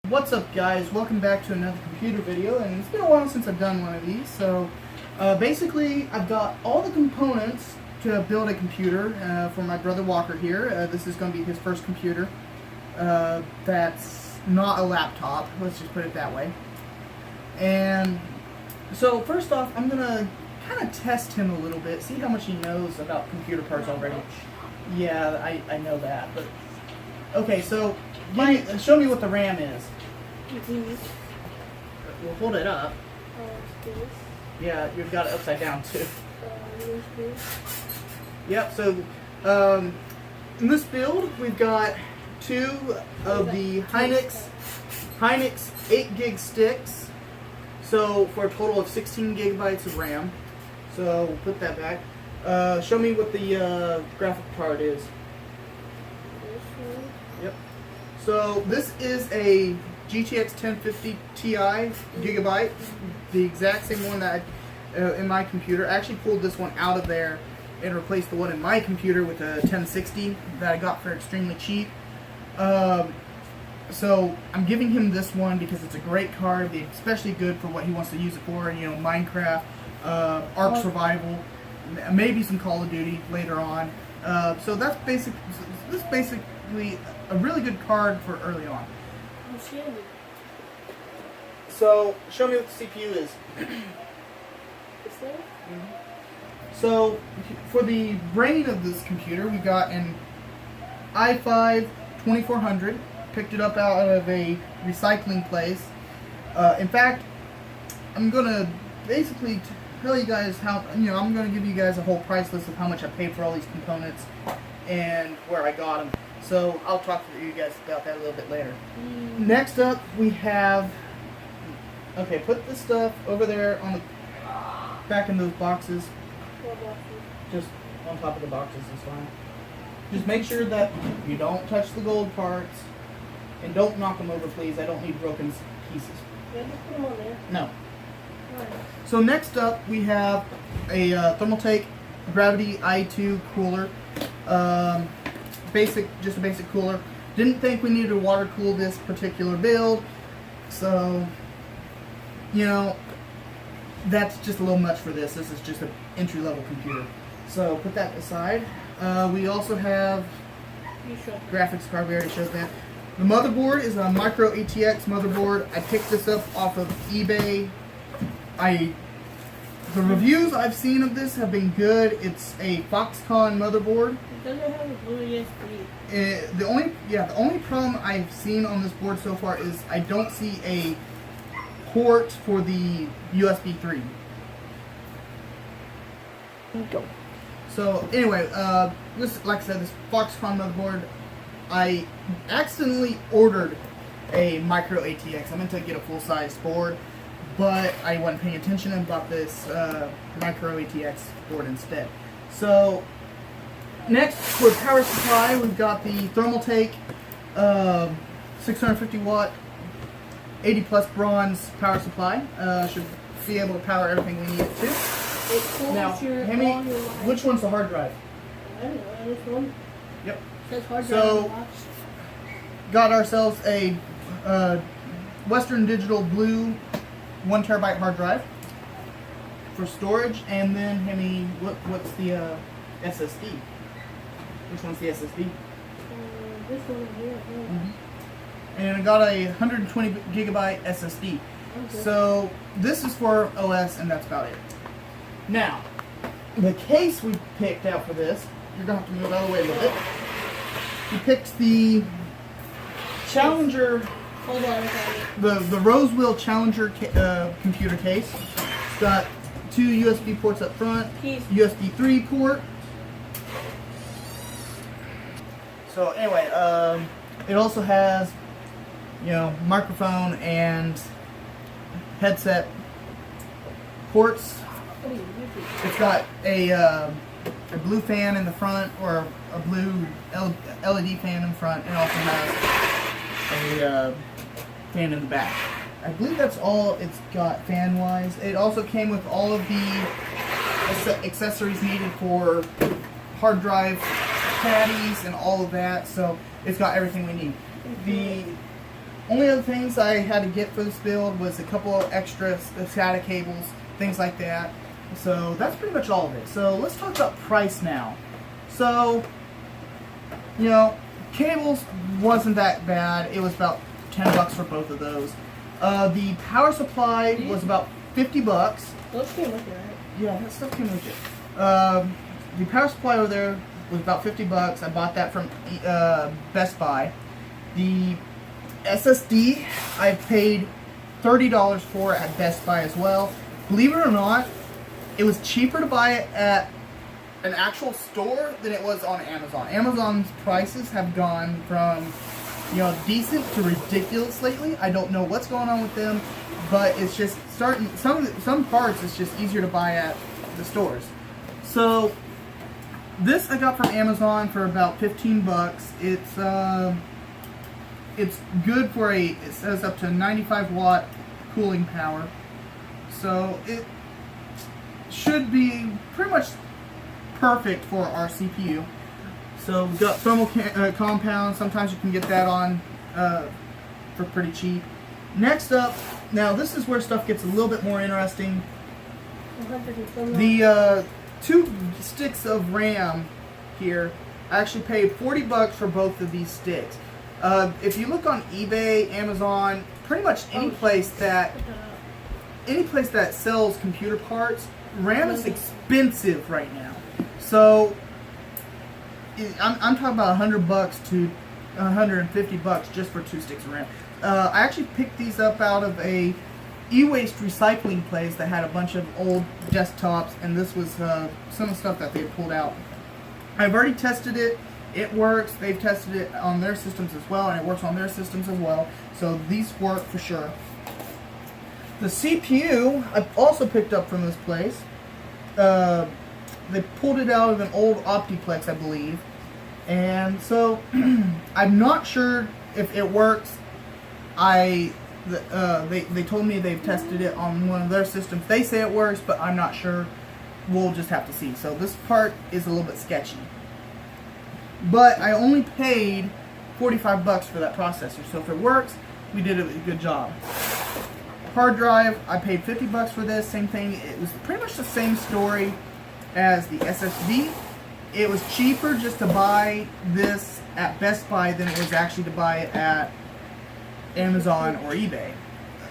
What's up, guys? Welcome back to another computer video, and it's been a while since I've done one of these. So basically I've got all the components to build a computer for my brother Walker here. This is going to be his first computer that's not a laptop, let's just put it that way. And so first off, I'm going to kind of test him a little bit, see how much he knows about computer parts already. Yeah, I know that, but okay, so show me what the RAM is. We'll hold it up. Yeah, you've got it upside down too. Yep, so in this build we've got two of the Hynix 8 gig sticks, so for a total of 16 gigabytes of RAM. So we'll put that back. Show me what the graphic card is. Yep. So this is a GTX 1050 Ti gigabyte, the exact same one that in my computer. I actually pulled this one out of there and replaced the one in my computer with a 1060 that I got for extremely cheap. So I'm giving him this one because it's a great card, especially good for what he wants to use it for. You know, Minecraft, Ark Survival, maybe some Call of Duty later on. So that's basically a really good card for early on. So, show me what the CPU is. So, for the brain of this computer, we got an i5 2400. Picked it up out of a recycling place. In fact, I'm gonna basically tell you guys how. I'm gonna give you guys a whole price list of how much I paid for all these components and where I got them. So I'll talk to you guys about that a little bit later. Next up, we have. Okay, put this stuff over there on the back in those boxes. What boxes? Just on top of the boxes is fine. Just make sure that you don't touch the gold parts and don't knock them over, please. I don't need broken pieces. Yeah, just put them on there. No. Right. So next up, we have a Thermaltake Gravity i2 cooler. Just a basic cooler. Didn't think we needed to water cool this particular build, so that's just a little much for this. This is just an entry-level computer. So put that aside. We also have graphics card. We already showed that. The motherboard is a micro ATX motherboard. I picked this up off of eBay. The reviews I've seen of this have been good. It's a Foxconn motherboard. It doesn't have a blue USB. The only problem I've seen on this board so far is I don't see a port for the USB 3. Go. So anyway, this, like I said, this Foxconn motherboard, I accidentally ordered a micro ATX. I meant to get a full-size board, but I wasn't paying attention and bought this micro ATX board instead. So next, for power supply, we've got the Thermaltake 650 watt 80 plus bronze power supply. Should be able to power everything we need it to. Now, which one's the hard drive? I don't know, this one. Yep. It says hard drive on the box. Got ourselves a Western Digital Blue 1 terabyte hard drive for storage, and then what's the SSD? Which one's the SSD? This one here. And I got a 120 gigabyte SSD. Okay. So this is for OS, and that's about it. Now, the case we picked out for this, you're gonna have to move out of the way a little bit. We picked the Challenger. Hold on, The Rosewill Challenger computer case. It's got 2 USB ports up front, USB 3 port. So anyway, it also has, microphone and headset ports. It's got a blue fan in the front, or a blue LED fan in front, and also has a fan in the back. I believe that's all it's got fan-wise. It also came with all of the accessories needed for hard drive caddies and all of that, so it's got everything we need. Only other things I had to get for this build was a couple of extra SATA cables, things like that. So that's pretty much all of it. So let's talk about price now. So, you know, cables wasn't that bad. It was about $10 for both of those. The power supply was about $50. Those came with it, right? Yeah, that stuff came with it. The power supply over there was about $50. I bought that from Best Buy. The SSD I paid $30 for at Best Buy as well. Believe it or not, it was cheaper to buy it at an actual store than it was on Amazon. Amazon's prices have gone from, you know, decent to ridiculous lately. I don't know what's going on with them, but it's just starting. Some parts it's just easier to buy at the stores. So this I got from Amazon for about $15. It's good for it says up to 95 watt cooling power. So it should be pretty much perfect for our CPU. So we've got thermal compound. Sometimes you can get that on for pretty cheap. Next up, now this is where stuff gets a little bit more interesting. The 2 sticks of RAM here, I actually paid $40 for both of these sticks. If you look on eBay, Amazon, pretty much any place that sells computer parts, RAM is expensive right now. So I'm talking about $100 to $150 just for 2 sticks of RAM. I actually picked these up out of a e-waste recycling place that had a bunch of old desktops, and this was some of the stuff that they had pulled out. I've already tested it. It works. They've tested it on their systems as well, and it works on their systems as well. So these work for sure. The CPU I've also picked up from this place. They pulled it out of an old Optiplex, I believe. And so I'm not sure if it works. They told me they've tested it on one of their systems. They say it works, but I'm not sure. We'll just have to see. So this part is a little bit sketchy. But I only paid $45 for that processor. So if it works, we did a good job. Hard drive, I paid $50 for this. Same thing. It was pretty much the same story as the SSD. It was cheaper just to buy this at Best Buy than it was actually to buy it at Amazon or eBay.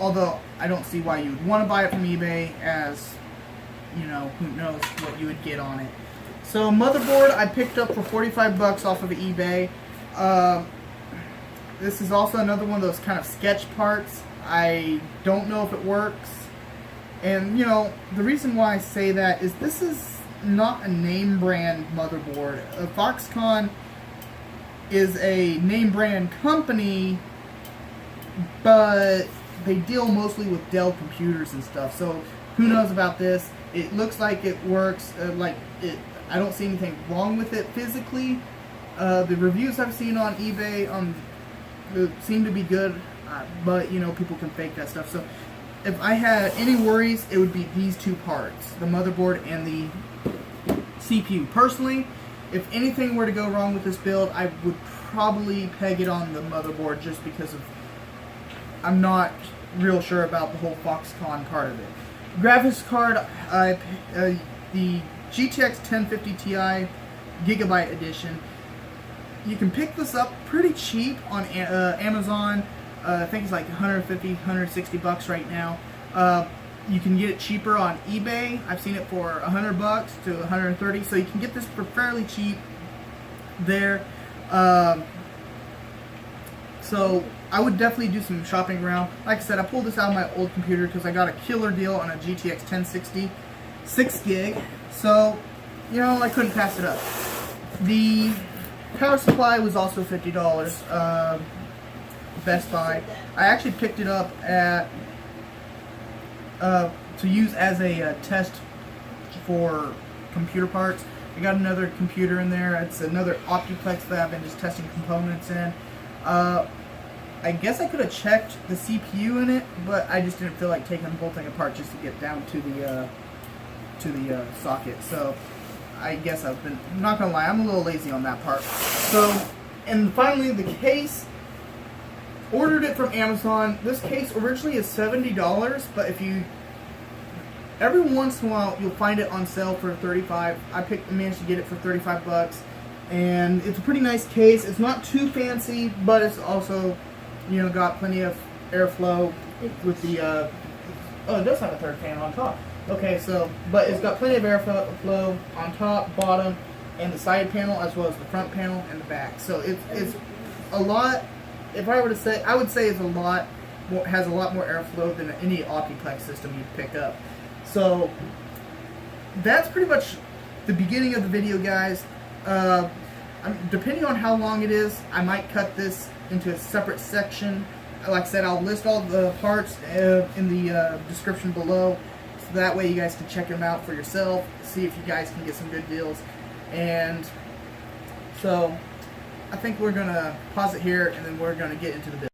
Although I don't see why you would want to buy it from eBay, as you know, who knows what you would get on it. So motherboard I picked up for $45 off of eBay. This is also another one of those kind of sketch parts. I don't know if it works. And you know, the reason why I say that is this is not a name brand motherboard. Foxconn is a name brand company, but they deal mostly with Dell computers and stuff. So who knows about this? It looks like it works. I don't see anything wrong with it physically. The reviews I've seen on eBay seem to be good, but you know, people can fake that stuff. So if I had any worries, it would be these 2 parts, the motherboard and the CPU. Personally, if anything were to go wrong with this build, I would probably peg it on the motherboard, just because of I'm not real sure about the whole Foxconn part of it. Graphics card, the GTX 1050 Ti Gigabyte Edition. You can pick this up pretty cheap on Amazon. I think it's like $150, $160 right now. You can get it cheaper on eBay. I've seen it for $100 to $130, so you can get this for fairly cheap there. So I would definitely do some shopping around. Like I said, I pulled this out of my old computer because I got a killer deal on a GTX 1060 6 gig. So, you know, I couldn't pass it up. The power supply was also $50. Best Buy. I actually picked it up at to use as a test for computer parts. I got another computer in there. It's another Optiplex that I've been just testing components in. I guess I could have checked the CPU in it, but I just didn't feel like taking the whole thing apart just to get down to the socket. So I guess I'm not gonna lie, I'm a little lazy on that part. So, and finally the case. Ordered it from Amazon. This case originally is $70, but if you every once in a while you'll find it on sale for $35. I managed to get it for $35, and it's a pretty nice case. It's not too fancy, but it's also, you know, got plenty of airflow with the. Oh, it does have a third fan on top. Okay, so but it's got plenty of airflow on top, bottom, and the side panel, as well as the front panel and the back. So it's a lot. If I were to say, I would say it's a lot more, has a lot more airflow than any Optiplex system you'd pick up. So that's pretty much the beginning of the video, guys. Depending on how long it is, I might cut this into a separate section. Like I said, I'll list all the parts in the description below, so that way you guys can check them out for yourself, see if you guys can get some good deals. And so I think we're going to pause it here, and then we're going to get into the build.